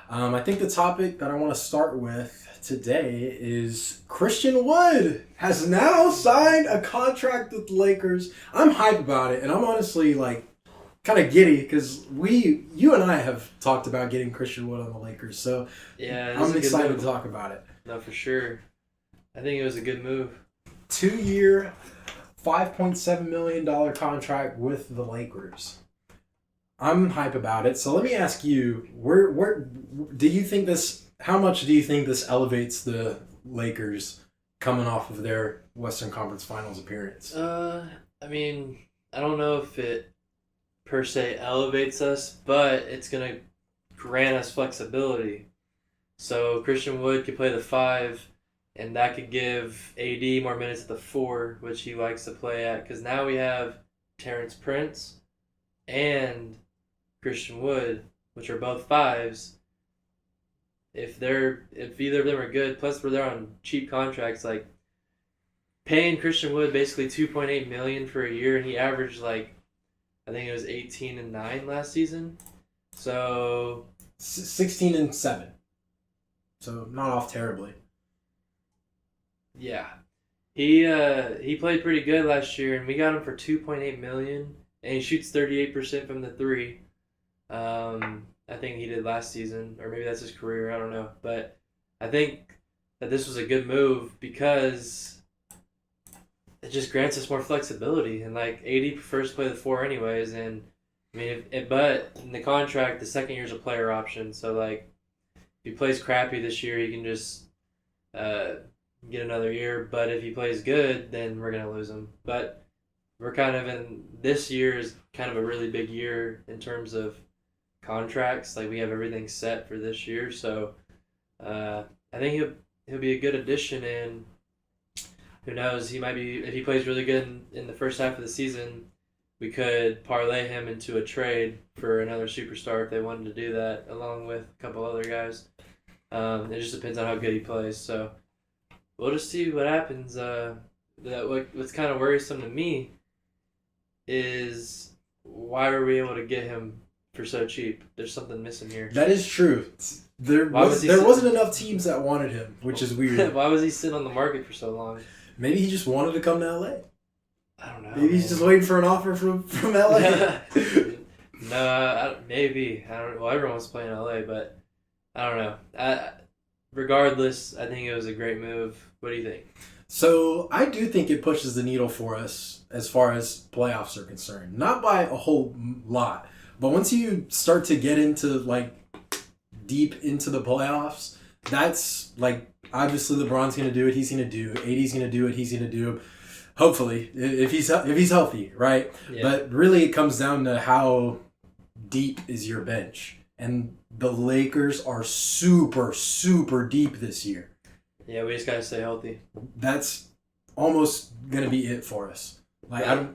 I think the topic that I want to start with today is Christian Wood has now signed a contract with the Lakers. I'm hyped about it, and I'm honestly like kind of giddy because you and I have talked about getting Christian Wood on the Lakers, so Yeah, this is I'm a good excited move. to talk about it. No, for sure. I think it was a good move. 2-year, $5.7 million contract with the Lakers. I'm hype about it. So let me ask you, where do you think this? How much do you think this elevates the Lakers coming off of their Western Conference Finals appearance? I mean, I don't know if it per se elevates us, but it's gonna grant us flexibility. So Christian Wood could play the five, and that could give AD more minutes at the four, which he likes to play at. Because now we have Terrence Prince and Christian Wood, which are both fives. If either of them are good, plus they're on cheap contracts, like paying Christian Wood basically 2.8 million for a year, and he averaged like I think it was 18 and 9 last season. So 16-7. So not off terribly. yeah, he played pretty good last year, and we got him for 2.8 million, and he shoots 38% from the three. I think he did last season, or maybe that's his career. I don't know, but I think that this was a good move because it just grants us more flexibility. And like AD prefers to play the four anyways, and I mean, but in the contract, the second year's a player option. So like, if he plays crappy this year, he can just uh, get another year. But if he plays good, then we're gonna lose him. But we're kind of in this year is kind of a really big year in terms of contracts. Like we have everything set for this year, so I think he'll be a good addition. And who knows, he might be if he plays really good in the first half of the season. We could parlay him into a trade for another superstar if they wanted to do that, along with a couple other guys. It just depends on how good he plays. So we'll just see what happens. What's kind of worrisome to me is why were we able to get him for so cheap? There's something missing here. That is true. There wasn't enough teams that wanted him, which is weird. Why was he sitting on the market for so long? Maybe he just wanted to come to LA. I don't know. Maybe he's just waiting for an offer from LA. No, maybe. I don't. Well, everyone's playing LA, but I don't know. Regardless, I think it was a great move. What do you think? So I do think it pushes the needle for us as far as playoffs are concerned. Not by a whole lot, but once you start to get into like deep into the playoffs, that's like obviously LeBron's going to do what he's going to do. AD's going to do what he's going to do. Hopefully, if he's healthy, right? Yeah. But really, it comes down to how deep is your bench, and the Lakers are super super deep this year. Yeah, we just gotta stay healthy. That's almost gonna be it for us. Like I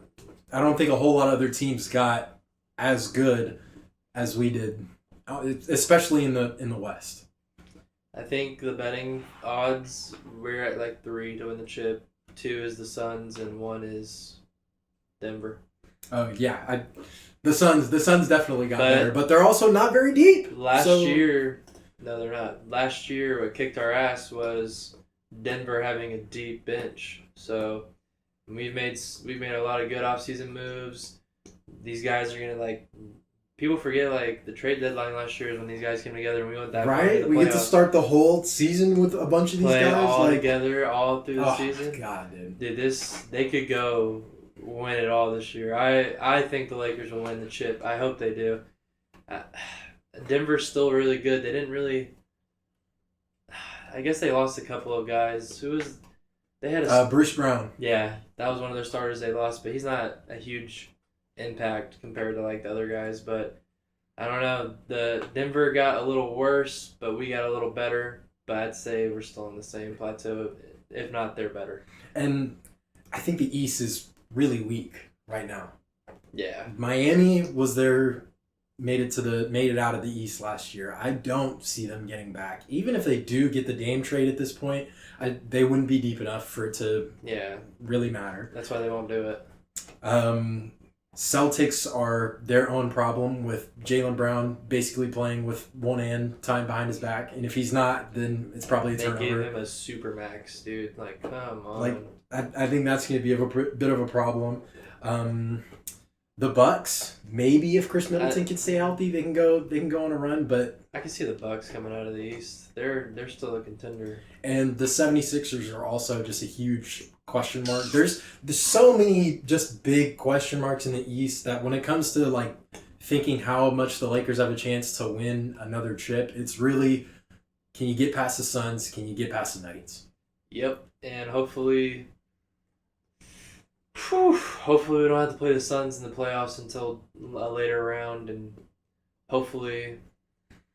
don't think a whole lot of other teams got as good as we did, especially in the West. I think the betting odds we're at like 3 to win the chip. 2 is the Suns and 1 is Denver. Oh yeah, the Suns definitely got But better, but they're also not very deep. Last year, no, they're not. Last year, what kicked our ass was Denver having a deep bench. So we've made a lot of good offseason moves. These guys are gonna like. People forget like the trade deadline last year is when these guys came together and we went that far into Right, the we get to playoffs. start the whole season with a bunch of these Play guys. all like, together all through the season. God, dude. Dude, they could go win it all this year. I think the Lakers will win the chip. I hope they do. Denver's still really good. They didn't really. I guess they lost a couple of guys. They had Bruce Brown. Yeah, that was one of their starters they lost, but he's not a huge impact compared to like the other guys. But I don't know. The Denver got a little worse, but we got a little better. But I'd say we're still on the same plateau. If not, they're better. And I think the East is really weak right now. Yeah. Miami was there, made it out of the East last year. I don't see them getting back. Even if they do get the Dame trade at this point, they wouldn't be deep enough for it to really matter. That's why they won't do it. Celtics are their own problem with Jaylen Brown basically playing with one hand tied behind his back, and if he's not, then it's probably a They turnover. gave him a super max, dude. Like, come on. Like, I think that's going to be a bit of a problem. The Bucks, maybe if Chris Middleton can stay healthy, they can go on a run, but I can see the Bucks coming out of the East. They're still a contender. And the 76ers are also just a huge question mark. There's so many just big question marks in the East that when it comes to like thinking how much the Lakers have a chance to win another chip, it's really, can you get past the Suns? Can you get past the Nuggets? Yep, and hopefully we don't have to play the Suns in the playoffs until a later round, and hopefully,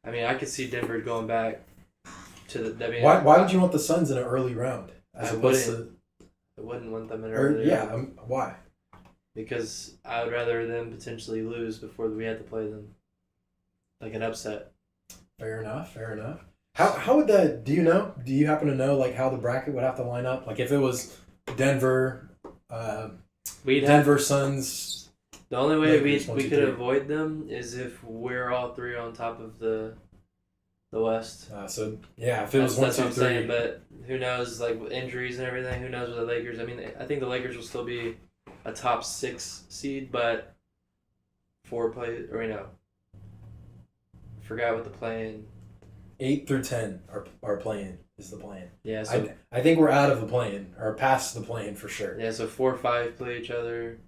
I mean, I could see Denver going back to the. I mean, why would you want the Suns in an early round? I wouldn't want them in an early round. Why? Because I would rather them potentially lose before we had to play them, like an upset. Fair enough. How would that? Do you happen to know like how the bracket would have to line up? Like if it was Denver. Denver Suns. The only way Lakers, we could avoid them is if we're all three on top of the West. If it was 1, 2, 3. Saying, but who knows? Like with injuries and everything, who knows with the Lakers? I mean, I think the Lakers will still be a top 6 seed, but forgot what the play-in. 8 through 10 are playing. Is the plan. Yeah, so I think we're out of the play-in, or past the play-in for sure. Yeah, so 4 or 5 play each other.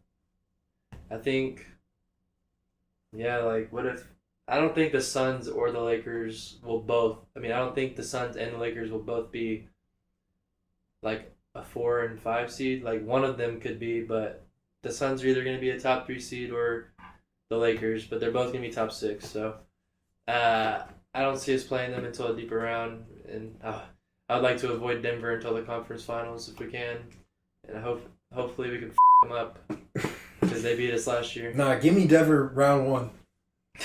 I think, like, what if... I don't think the Suns or the Lakers will both... I mean, I don't think the Suns and the Lakers will both be, like, a 4 and 5 seed. Like, one of them could be, but the Suns are either going to be a top 3 seed or the Lakers, but they're both going to be top 6, so... I don't see us playing them until a deeper round, and... I'd like to avoid Denver until the conference finals if we can, and hopefully we can them up because they beat us last year. Nah, give me Denver round 1.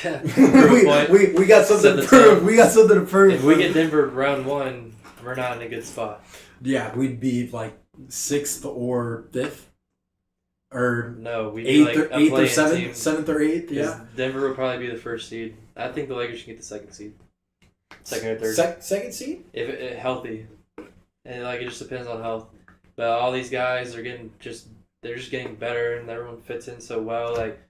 we got something to prove. We got something to prove. If we get Denver round 1, we're not in a good spot. Yeah, we'd be like 6th or 5th, or no, we'd 8th be like or 7th, 7th or 8th. Yeah, Denver would probably be the first seed. I think the Lakers should get the 2nd seed. 2nd or 3rd. Second seed? If it healthy. And like it just depends on health. But all these guys are they're just getting better and everyone fits in so well. Like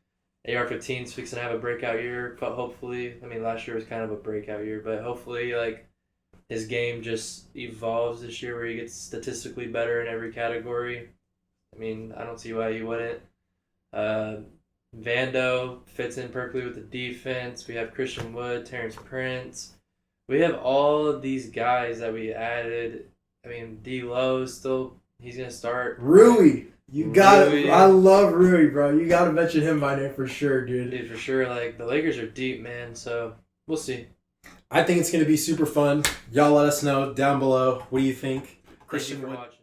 AR-15's fixing to have a breakout year, but hopefully, I mean last year was kind of a breakout year, but hopefully like his game just evolves this year where he gets statistically better in every category. I mean, I don't see why he wouldn't. Vando fits in perfectly with the defense. We have Christian Wood, Terrence Prince. We have all of these guys that we added. I mean, D-Lo still, he's going to start. Rui. I love Rui, bro. You got to mention him by name for sure, dude. Dude, for sure. Like, the Lakers are deep, man. So, we'll see. I think it's going to be super fun. Y'all let us know down below. What do you think? Thank you for watching.